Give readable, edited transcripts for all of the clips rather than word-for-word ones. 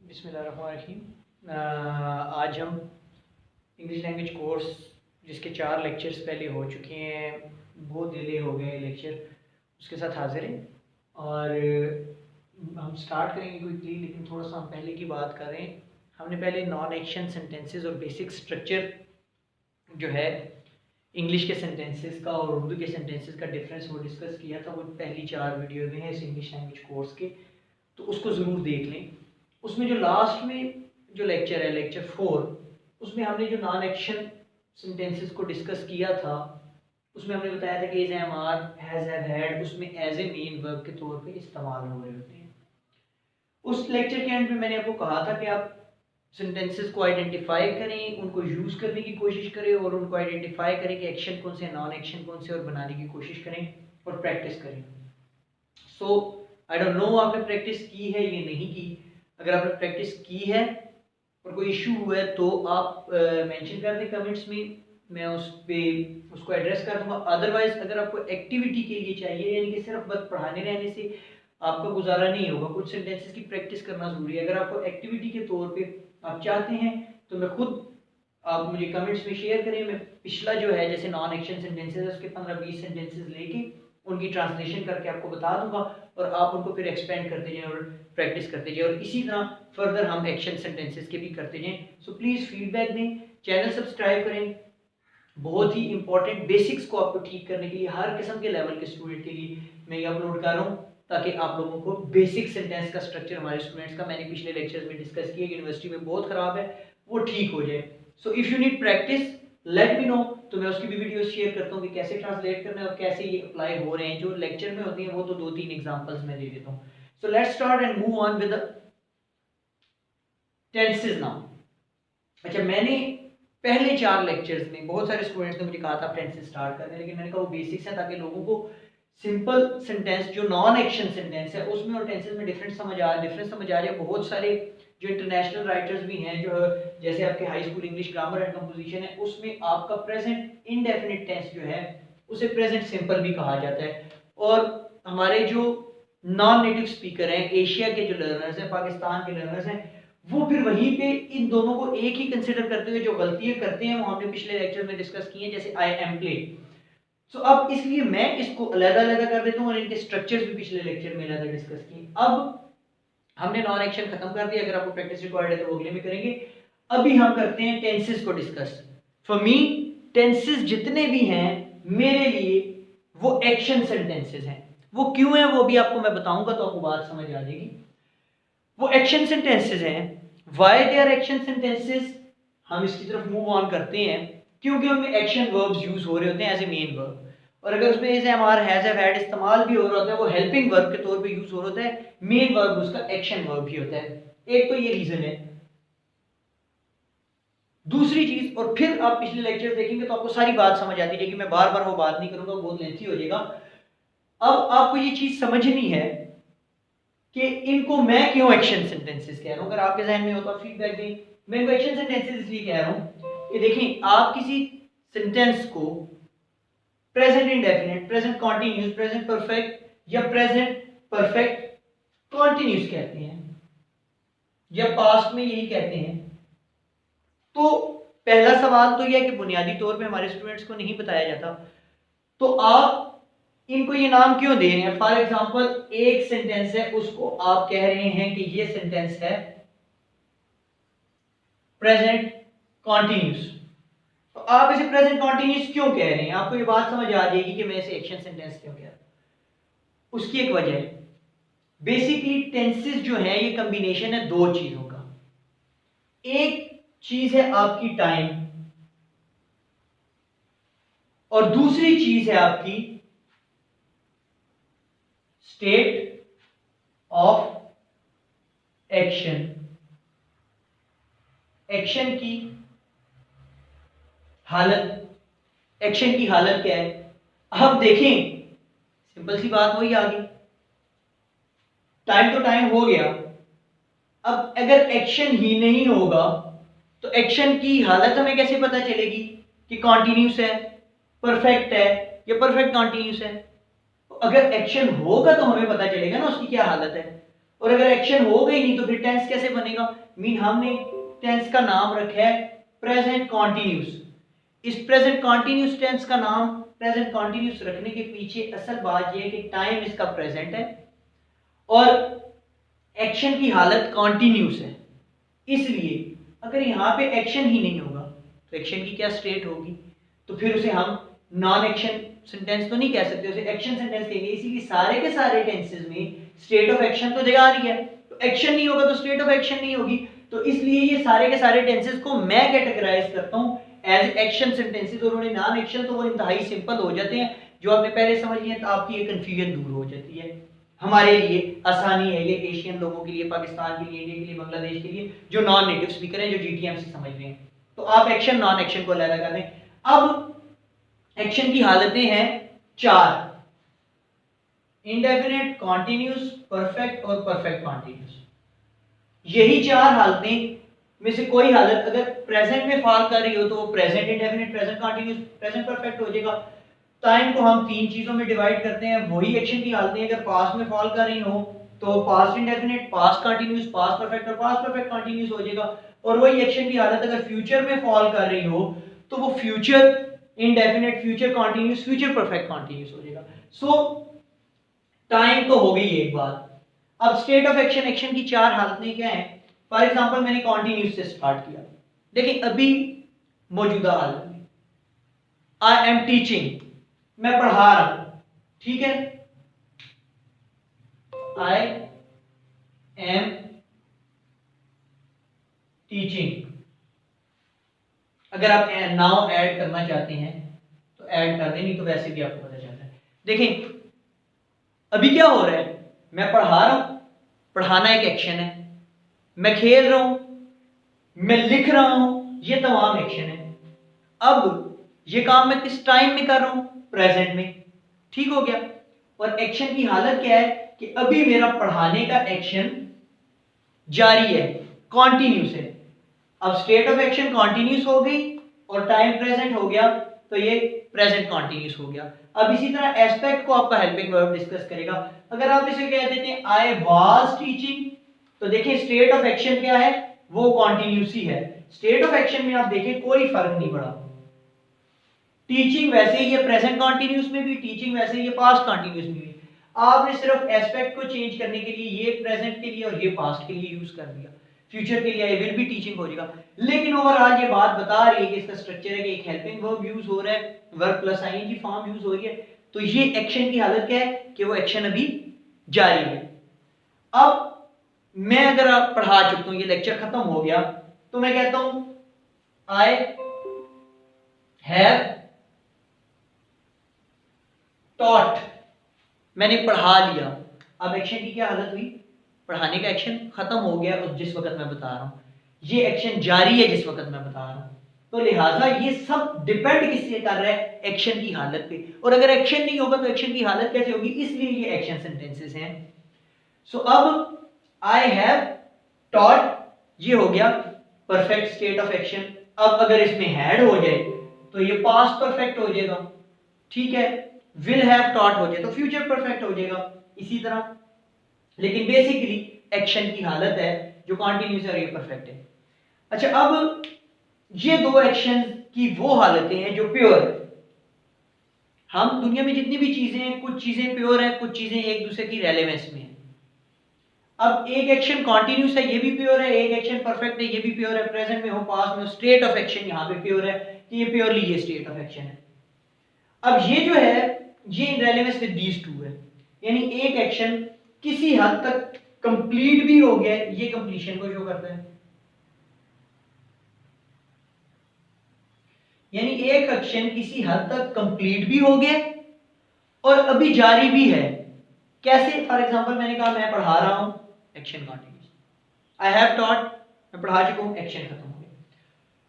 बिस्मिल्लाहिर्रहमानिर्रहीम। आज हम इंग्लिश लैंग्वेज कोर्स जिसके 4 लेक्चर्स पहले हो चुके हैं, बहुत डिले हो गए लेक्चर, उसके साथ हाजिर हैं और हम स्टार्ट करेंगे क्विकली। लेकिन थोड़ा सा हम पहले की बात करें। हमने पहले नॉन एक्शन सेंटेंसेस और बेसिक स्ट्रक्चर जो है इंग्लिश के सेंटेंसेस का और उर्दू के सेंटेंसेस का डिफरेंस वो डिस्कस किया था। वो पहली 4 वीडियो में है इस इंग्लिश लैंग्वेज कोर्स के, तो उसको ज़रूर देख लें। उसमें जो लास्ट में जो लेक्चर है, लेक्चर 4, उसमें हमने जो नॉन एक्शन सेंटेंसेस को डिस्कस किया था, उसमें हमने बताया था कि is, am, are, has, have, had उसमें एज ए मेन वर्ब के तौर पे इस्तेमाल हो रहे होते हैं। उस लेक्चर के एंड में मैंने आपको कहा था कि आप सेंटेंसेस को आइडेंटिफाई करें, उनको यूज़ करने की कोशिश करें और उनको आइडेंटिफाई करें कि एक्शन कौन से, नॉन एक्शन कौन से, और बनाने की कोशिश करें और प्रैक्टिस करें। सो आई डोंट नो आपने प्रैक्टिस की है या नहीं की। अगर आपने प्रैक्टिस की है और कोई इशू हुआ है तो आप मेंशन कर दें कमेंट्स में, मैं उस पे उसको एड्रेस कर दूंगा। अदरवाइज अगर आपको एक्टिविटी के लिए चाहिए, यानी कि सिर्फ बस पढ़ाने रहने से आपका गुजारा नहीं होगा, कुछ सेंटेंसेस की प्रैक्टिस करना जरूरी है। अगर आपको एक्टिविटी के तौर पे आप चाहते हैं तो मैं खुद, आप मुझे कमेंट्स में शेयर करें, मैं पिछला जो है जैसे नॉन एक्शन सेंटेंसेस उसके 15-20 सेंटेंसेस लेके उनकी ट्रांसलेशन करके आपको बता दूंगा और आप उनको फिर एक्सपेंड करते जाएं और प्रैक्टिस करते जाएं और इसी तरह फर्दर हम एक्शन सेंटेंसेस के भी करते जाएं। सो प्लीज़ फीडबैक दें, चैनल सब्सक्राइब करें। बहुत ही इंपॉर्टेंट बेसिक्स को आपको ठीक करने के लिए, हर किस्म के लेवल के स्टूडेंट के लिए मैं ये अपलोड कर रहा हूँ, ताकि आप लोगों को बेसिक सेंटेंस का स्ट्रक्चर हमारे स्टूडेंट्स का, मैंने पिछले लेक्चर्स में डिस्कस किया यूनिवर्सिटी में बहुत ख़राब है, वो ठीक हो जाए। So if you need practice let me know, तो मैं उसकी भी वीडियो शेयर करता हूँ कि कैसे ट्रांसलेट करना है और कैसे ये अप्लाई हो रहे हैं। जो लेक्चर में होती हैं वो तो 2-3 एग्जांपल्स मैं दे देता हूँ। So let's start and move on with the tenses now. अच्छा, मैंने पहले 4 लेक्चर्स में बहुत सारे स्टूडेंट्स ने मुझे कहा था टेंसेस स्टार्ट करने, लेकिन मैंने कहा वो बेसिक्स है ताकि लोगों को सिंपल सेंटेंस जो नॉन एक्शन सेंटेंस है उसमें और टेंसेस में डिफरेंस समझ आ रहा है। बहुत सारे जो इंटरनेशनल राइटर्स भी हैं, जो जैसे आपके high school English grammar and composition है, उसमें आपका प्रेजेंट इंडेफिनिट टेंस जो है उसे प्रेजेंट सिंपल भी कहा जाता है। और हमारे जो नॉन नेटिव स्पीकर हैं, एशिया के जो लर्नर्स हैं, पाकिस्तान के लर्नर्स हैं, वो फिर वहीं पे इन दोनों को एक ही कंसिडर करते हुए जो गलतियां करते हैं वो हमने पिछले लेक्चर में डिस्कस की हैं, जैसे आई एम प्ले। सो अब इसलिए मैं इसको अलग-अलग कर देता हूं और इनके स्ट्रक्चर्स भी पिछले लेक्चर में अलग डिस्कस किए। अब हमने नॉन एक्शन खत्म कर दिया, अगर आपको प्रैक्टिस रिक्वायर्ड है तो वो अगले में करेंगे। अभी हम करते हैं टेंसेस को डिस्कस। फॉर मी टेंसेस जितने भी हैं मेरे लिए वो एक्शन सेंटेंसेस हैं। वो क्यों है वो भी आपको मैं बताऊंगा, तो आपको बात समझ आ जाएगी। वो एक्शन सेंटेंसेस हैं। Why they are action sentences, हम इसकी तरफ मूव ऑन करते हैं क्योंकि उनमें एक्शन वर्ब्स यूज हो रहे होते हैं एज ए मेन वर्ब। और अगर उसमें is, am, are, has, have, had इस्तेमाल भी हो रहा होता है, वो हेल्पिंग वर्ब के तौर पे यूज हो रहा होता है, मेन वर्ब उसका एक्शन वर्ब ही होता है। एक तो ये रीजन है। दूसरी चीज, और फिर आप पिछले लेक्चर देखेंगे तो आपको सारी बात समझ आती है कि मैं बार बार वो बात नहीं करूंगा, बहुत लेंथी हो जाएगा। अब आपको ये चीज समझनी है कि इनको मैं क्यों एक्शन सेंटेंसेस कह रहा हूं। अगर आपके जहन में हो तो आप फीडबैक दें। मैं इनको एक्शन सेंटेंसेस इसलिए कह रहा हूं कि देखें, आप किसी सेंटेंस को present indefinite, present continuous, present perfect या प्रेजेंट परफेक्ट कॉन्टिन्यूस कहते हैं, या पास्ट में यही कहते हैं। तो पहला सवाल तो यह है कि बुनियादी तौर पे हमारे स्टूडेंट्स को नहीं बताया जाता, तो आप इनको ये नाम क्यों दे रहे हैं। फॉर एग्जाम्पल, एक सेंटेंस है, उसको आप कह रहे हैं कि ये सेंटेंस है प्रेजेंट कॉन्टिन्यूस, तो आप इसे प्रेजेंट कॉन्टिन्यूस क्यों कह रहे हैं। आपको ये बात समझ आ जाएगी कि मैं इसे एक्शन सेंटेंस क्यों कह रहा हूं। उसकी एक वजह है, बेसिकली टेंसेस जो है ये कॉम्बिनेशन है 2 चीजों का। एक चीज है आपकी टाइम और दूसरी चीज है आपकी स्टेट ऑफ एक्शन। एक्शन की हालत, एक्शन की हालत क्या है। अब देखें, सिंपल सी बात वही आ गई, टाइम तो टाइम हो गया। अब अगर एक्शन ही नहीं होगा तो एक्शन की हालत हमें कैसे पता चलेगी कि कॉन्टिन्यूस है, परफेक्ट है या परफेक्ट कॉन्टिन्यूस है। तो अगर एक्शन होगा तो हमें पता चलेगा ना उसकी क्या हालत है। और अगर एक्शन होगा ही नहीं तो फिर टेंस कैसे बनेगा? मीन हमने टेंस का नाम रखा है प्रेजेंट कॉन्टिन्यूस। इस प्रेजेंट कॉन्टिन्यूस टेंस का नाम प्रेजेंट कॉन्टिन्यूस रखने के पीछे असल बात यह है कि टाइम इसका प्रेजेंट है और एक्शन की हालत कॉन्टिन्यूस है। इसलिए अगर यहाँ पे एक्शन ही नहीं होगा तो एक्शन की क्या स्टेट होगी? तो फिर उसे हम नॉन एक्शन सेंटेंस तो नहीं कह सकते, उसे एक्शन सेंटेंस कहेंगे। इसीलिए सारे के सारे टेंसेस में स्टेट ऑफ एक्शन तो आ रही है, तो एक्शन नहीं होगा तो स्टेट ऑफ एक्शन नहीं होगी। तो इसलिए ये सारे के सारे टेंसेस को मैं कैटेगराइज करता हूँ एज एक्शन सेंटेंसेस, और उन्हें नॉन एक्शन तो वो इंतहाई सिंपल हो जाते हैं। जो आपने पहले समझ लिया तो आपकी ये कंफ्यूजन दूर हो जाती है। हमारे लिए आसानी है ये, एशियन लोगों के लिए, पाकिस्तान के लिए, इंडिया के लिए, बांग्लादेश के लिए, जो नॉन नेटिव स्पीकर हैं, जो जीटीएम से समझ रहे हैं। तो आप एक्शन नॉन एक्शन को अलग कर दें। अब एक्शन की हालतें हैं 4, इंडेफिनिट, कॉन्टिन्यूस, परफेक्ट और परफेक्ट कॉन्टिन्यूस। यही 4 हालतें में से कोई हालत अगर प्रेजेंट में फॉल कर रही हो तो वो present indefinite, present continuous, present perfect हो जाएगा। टाइम को हम 3 चीजों में डिवाइड करते हैं। वही एक्शन की हालतें अगर पास्ट में फॉल कर रही हो तो past indefinite, past continuous, past perfect और पास्ट परफेक्ट कॉन्टिन्यूस हो जाएगा। और वही एक्शन की हालत अगर फ्यूचर में फॉल कर रही हो तो वो future indefinite, future continuous, future perfect continuous हो जाएगा। सो टाइम तो हो गई एक बात। अब स्टेट ऑफ एक्शन, एक्शन की 4 हालतें क्या हैं? फॉर एग्जांपल मैंने कॉन्टिन्यूस से स्टार्ट किया। देखिए अभी मौजूदा हालत में आई एम टीचिंग, मैं पढ़ा रहा हूं, ठीक है। I am teaching. अगर आप नाउ ऐड करना चाहते हैं तो ऐड कर दें, नहीं तो वैसे भी आपको पता चलता है। देखें अभी क्या हो रहा है, मैं पढ़ा रहा हूं, पढ़ाना एक एक्शन है। मैं खेल रहा हूं, मैं लिख रहा हूं, ये तमाम एक्शन है। अब ये काम मैं किस टाइम में कर रहा हूं? प्रेजेंट में, ठीक हो गया। और एक्शन की हालत क्या है कि अभी मेरा पढ़ाने का एक्शन जारी है, कॉन्टिन्यूस है। अब स्टेट ऑफ एक्शन कॉन्टिन्यूस हो गई और टाइम प्रेजेंट हो गया, तो ये प्रेजेंट कॉन्टिन्यूस हो गया। अब इसी तरह एस्पेक्ट को आपका हेल्पिंग वर्ब डिस्कस करेगा। अगर आप इसे कह देते हैं आई वाज टीचिंग, तो देखिए स्टेट ऑफ एक्शन क्या है? वो कॉन्टिन्यूस ही है। स्टेट ऑफ एक्शन में आप देखिए कोई फर्क नहीं पड़ा। टीचिंग वैसे ही है प्रेजेंट कॉन्टिन्यूस में भी, टीचिंग वैसे ही है पास्ट कॉन्टिन्यूस में भी। आपने सिर्फ एस्पेक्ट को चेंज करने के लिए ये प्रेजेंट के लिए और ये पास्ट के लिए यूज कर दिया। फ्यूचर के लिए आई विल बी टीचिंग हो जाएगा। लेकिन ओवरऑल ये बात बता रही है कि इसका स्ट्रक्चर है कि एक हेल्पिंग वर्ब यूज हो रहा है, verb plus ING form use हो रही है। तो ये एक्शन की हालत क्या है कि वो एक्शन अभी जारी है। अब मैं अगर आप पढ़ा चुका हूं, ये लेक्चर खत्म हो गया, तो मैं कहता हूं आई हैव टॉट, मैंने पढ़ा लिया। अब एक्शन की क्या हालत हुई? पढ़ाने का एक्शन खत्म हो गया और जिस वक्त मैं बता रहा हूं, ये एक्शन जारी है जिस वक्त मैं बता रहा हूं। तो लिहाजा ये सब डिपेंड किससे कर रहा है? एक्शन की हालत पे। और अगर एक्शन नहीं होगा तो एक्शन की हालत कैसे होगी? इसलिए ये एक्शन सेंटेंसेस हैं। सो अब आई हैव टॉट, ये हो गया परफेक्ट स्टेट ऑफ एक्शन। अब अगर इसमें हैड हो जाए तो ये पास्ट परफेक्ट हो जाएगा, ठीक है। विल हैव टॉट हो जाए तो फ्यूचर परफेक्ट हो जाएगा, इसी तरह। लेकिन बेसिकली एक्शन की हालत है जो कॉन्टिन्यूस है और ये परफेक्ट है। अच्छा, अब ये दो एक्शन की वो हालतें हैं जो प्योर है। हम दुनिया में जितनी भी चीजें हैं, कुछ चीजें प्योर है, कुछ चीजें एक दूसरे की रेलेवेंस में है। अब एक एक्शन कॉन्टिन्यूस है, ये भी प्योर है, एक एक्शन परफेक्ट है, ये भी प्योर है। प्रेजेंट में हो, पास्ट में हो, स्टेट ऑफ एक्शन यहाँ पे प्योर है कि ये प्योरली ये स्टेट ऑफ एक्शन है। अब ये जो है ये इन रेलेवेंस विद दीज टू है, यानी एक एक्शन किसी हद तक कंप्लीट भी हो गया, ये कंप्लीशन को शो करता है। यानी एक एक्शन किसी हद तक कंप्लीट भी हो गया और अभी जारी भी है। कैसे? फॉर एग्जांपल मैंने कहा मैं पढ़ा रहा हूं, action continuous. I have taught, मैं पढ़ा चुका हूं, एक्शन खत्म हो गया।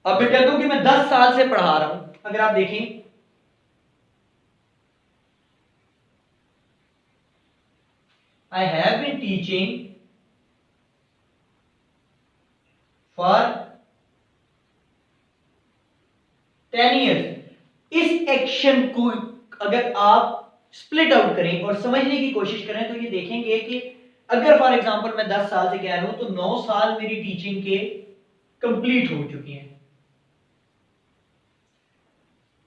अब मैं कहता हूं कि मैं 10 साल से पढ़ा रहा हूं। अगर आप देखें I have been teaching for 10 years। इस एक्शन को अगर आप स्प्लिट आउट करें और समझने की कोशिश करें तो ये देखेंगे कि अगर फॉर एग्जांपल मैं 10 साल से कह रहा हूं तो 9 साल मेरी टीचिंग के कंप्लीट हो चुके हैं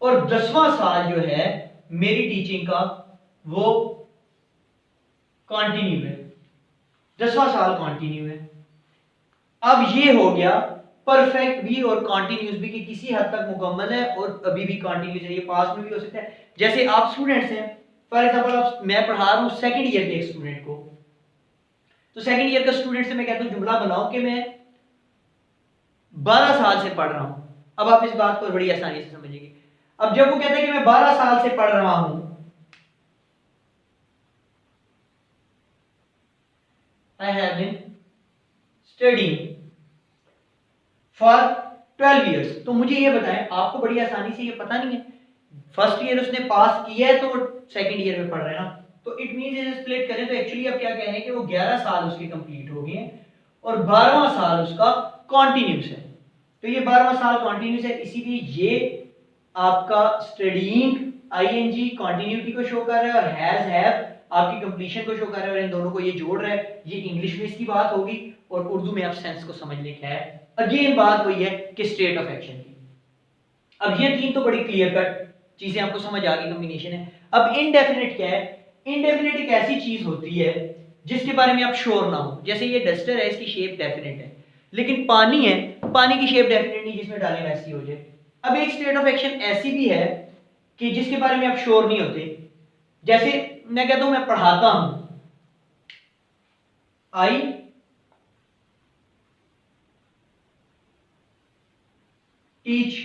और 10वां साल जो है मेरी टीचिंग का वो कंटिन्यू है, 10वां साल कंटिन्यू है। अब ये हो गया परफेक्ट भी और कॉन्टिन्यूस भी कि किसी हद तक मुकम्मल है और अभी भी कॉन्टिन्यूस है, ये पास में भी हो सकता है। जैसे आप स्टूडेंट्स हैं, फॉर एग्जांपल मैं पढ़ा रहा हूं सेकंड ईयर के एक स्टूडेंट को, तो सेकंड ईयर का स्टूडेंट से मैं कहता हूं जुमला बनाओ कि मैं 12 साल से पढ़ रहा हूं। अब आप इस बात को बड़ी आसानी से समझेंगे। अब जब वो कहता है कि मैं 12 साल से पढ़ रहा हूं, I have been studying for 12 years, तो मुझे ये बताएं, आपको बड़ी आसानी से ये पता नहीं है, फर्स्ट ईयर उसने पास किया है तो वो सेकंड ईयर में पढ़ रहे हैं ना, तो इट मींस इसे स्प्लिट करें तो एक्चुअली आप क्या कह रहे हैं कि वो 11 साल उसके कंप्लीट हो गए हैं और 12वां साल उसका कॉन्टिन्यूस है। तो ये 12वां साल कॉन्टिन्यूस है, इसीलिए ये आपका स्टडीइंग आईएनजी कंटिन्यूटी को शो कर रहा है और हैव आपकी कंप्लीशन को शो कर रहा है और इन दोनों को ये जोड़ रहा है। ये इंग्लिश में इसकी बात होगी और उर्दू में आप सेंस को समझ लेके है। अगेन बात वही है कि स्टेट ऑफ एक्शन की। अब ये तीन तो बड़ी क्लियर कट चीजें आपको समझ आ गई, कॉम्बिनेशन है। अब इनडेफिनिट क्या है? इनडेफिनिट एक ऐसी चीज होती है जिसके बारे में आप श्योर ना हो। जैसे ये डस्टर है, इसकी शेप डेफिनेट है, लेकिन पानी है, पानी की शेप डेफिनेट नहीं, जिसमें डालें वैसी हो जाए। अब एक स्टेट ऑफ एक्शन ऐसी भी है कि जिसके बारे में आप श्योर नहीं होते। जैसे मैं कहता हूं मैं पढ़ाता हूं, आई टीच,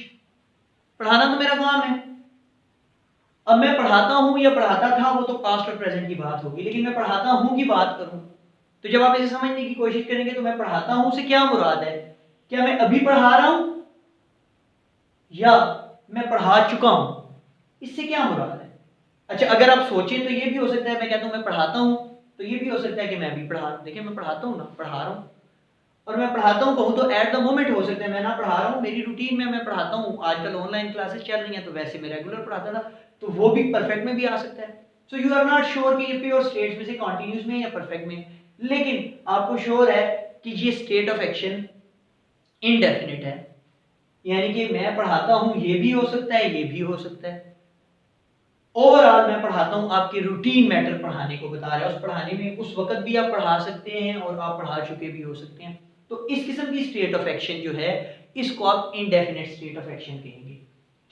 पढ़ाना तो मेरा काम है। अब मैं पढ़ाता हूं या पढ़ाता था, वो तो पास्ट और प्रेजेंट की बात होगी, लेकिन मैं पढ़ाता हूं की बात करूं तो जब आप इसे समझने की कोशिश करेंगे तो मैं पढ़ाता हूं से क्या मुराद है? क्या मैं अभी पढ़ा रहा हूं या मैं पढ़ा चुका हूं? इससे क्या मुराद है? अच्छा, अगर आप सोचें तो ये भी हो सकता है, मैं कहता हूं मैं पढ़ाता हूं, तो ये भी हो सकता है कि मैं अभी पढ़ा, देखिए मैं पढ़ाता हूं ना, पढ़ा रहा हूं, और मैं पढ़ाता हूं कहूं तो एट द मोमेंट हो सकता है, मैं ना पढ़ा रहा हूं, मेरी रूटीन में मैं पढ़ाता हूं। आजकल ऑनलाइन क्लासेस चल रही हैं तो वैसे मैं रेगुलर पढ़ाता था, तो वो भी परफेक्ट में भी आ सकता है। So you are not sure कि ये प्योर स्टेट्स में से कॉन्टिन्यूस में या परफेक्ट में, लेकिन आपको श्योर है कि ये स्टेट ऑफ एक्शन इनडेफिनिट है, यानी कि मैं पढ़ाता हूं ये भी हो सकता है, ये भी हो सकता है। ओवरऑल मैं पढ़ाता हूं, आपके रूटीन मैटर पढ़ाने को बता रहा है, उस पढ़ाने में उस वक्त भी आप पढ़ा सकते हैं और आप पढ़ा चुके भी हो सकते हैं। तो इस किस्म की स्टेट ऑफ एक्शन जो है, इसको आप इनडेफिनेट स्टेट ऑफ एक्शन कहेंगे।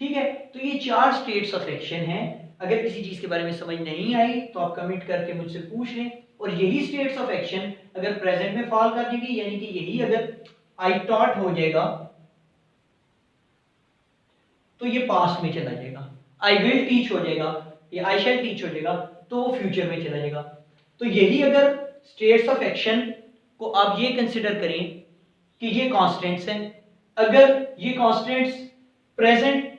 ठीक है, तो ये 4 स्टेट्स ऑफ एक्शन हैं। अगर किसी चीज के बारे में समझ नहीं आई तो आप कमेंट करके मुझसे पूछ लें। और यही स्टेट्स ऑफ एक्शन अगर प्रेजेंट में फॉल कर जाएगी, यानी कि यही अगर आई टॉट हो जाएगा तो ये पास्ट में चला जाएगा, आई विल टीच हो जाएगा, ये आई शैल टीच हो जाएगा, तो वो फ्यूचर में चला जाएगा। तो यही अगर स्टेट्स ऑफ एक्शन को आप ये कंसिडर करें कि ये कांस्टेंट्स हैं, अगर ये कांस्टेंट्स प्रेजेंट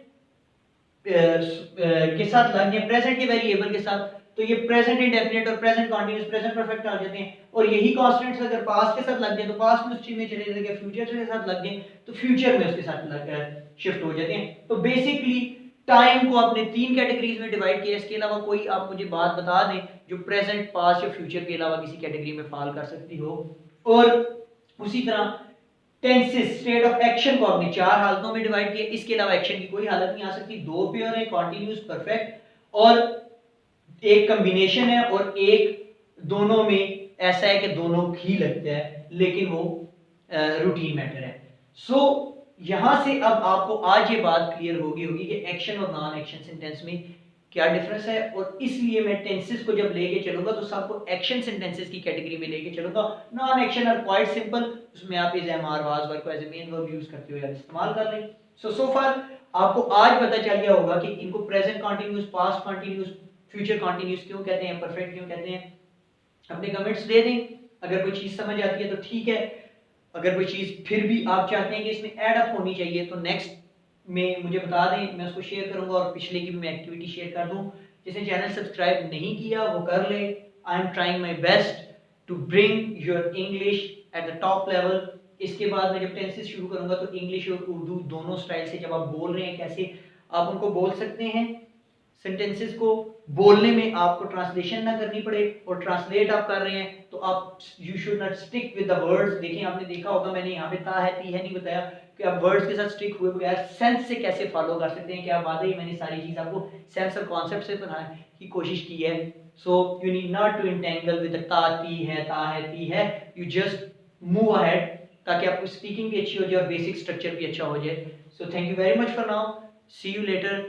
के साथ लग जाए, प्रेजेंट के वेरिएबल के साथ, तो ये प्रेजेंट इंडेफिनिट और प्रेजेंट कॉन्टिन्यूस, प्रेजेंट परफेक्ट आ जाते हैं। और यही कांस्टेंट्स अगर पास्ट के साथ लग जाए तो पास्ट में उस चीज में चले जाएंगे, फ्यूचर के साथ लग जाए तो फ्यूचर में उसके साथ शिफ्ट हो जाते हैं। तो बेसिकली टाइम को आपने 3 कैटेगरीज में डिवाइड किया। इसके अलावा कोई आप मुझे बात बता दें जो प्रेजेंट, पास्ट या फ्यूचर के अलावा किसी कैटेगरी में फॉल कर सकती हो। और उसी तरह टेंसेस, स्टेट ऑफ एक्शन को आपने 4 हालतों में डिवाइड किया। इसके अलावा एक्शन की कोई हालत नहीं आ सकती। 2 प्योर है, कॉन्टिन्यूस, परफेक्ट, और एक कॉम्बिनेशन है, और एक दोनों में ऐसा है कि दोनों ही लगता है लेकिन वो रूटीन मैटर है। सो यहां से अब आपको आज ये बात क्लियर होगी कि एक्शन और नॉन एक्शन सेंटेंस में क्या डिफरेंस है। और इसलिए मैं टेंसेस को जब लेके चलूंगा तो सबको एक्शन सेंटेंसेस की कैटेगरी में लेके चलूंगा। Non action are quite simple, उसमें आप is, am, are, was, were को as a main verb use करते हुए इस्तेमाल कर लें। सो फार आपको आज पता चल गया होगा कि इनको present continuous, past continuous, future continuous क्यों कहते हैं, परफेक्ट क्यों कहते हैं। अपने कमेंट्स दे दें, अगर कोई चीज समझ आती है तो ठीक है, अगर कोई चीज फिर भी आप चाहते हैं कि इसमें ऐड अप होनी चाहिए तो नेक्स्ट में मुझे बता दें, मैं उसको शेयर करूंगा। और पिछले की भी मैं एक्टिविटी शेयर कर दूं। जिसने चैनल सब्सक्राइब नहीं किया वो कर ले। I am trying my best to bring your English at the top level. इसके बाद मैं जब टेंसेस शुरू करूंगा तो इंग्लिश और उर्दू दोनों स्टाइल से जब आप बोल रहे हैं कैसे आप उनको बोल सकते हैं, सेंटेंसेस को बोलने में आपको ट्रांसलेशन ना करनी पड़े, और ट्रांसलेट आप कर रहे हैं तो आप you should not stick with the words. देखें, आपने देखा होगा मैंने यहाँ पे ता है ती है नहीं बताया कि आप वर्ड्स के साथ स्टिक हुए बगैर सेंस से कैसे फॉलो कर सकते हैं। क्या वाकई मैंने सारी चीज़ आपको सेंस और कॉन्सेप्ट से बनाने की कोशिश की है। So you need not to entangle with ता है ती है, यू जस्ट मूव अहेड ताकि आपको स्पीकिंग भी अच्छी हो जाए और बेसिक स्ट्रक्चर भी अच्छा हो जाए। So thank you very much for now, see you later,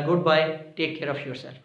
goodbye, take care of yourself.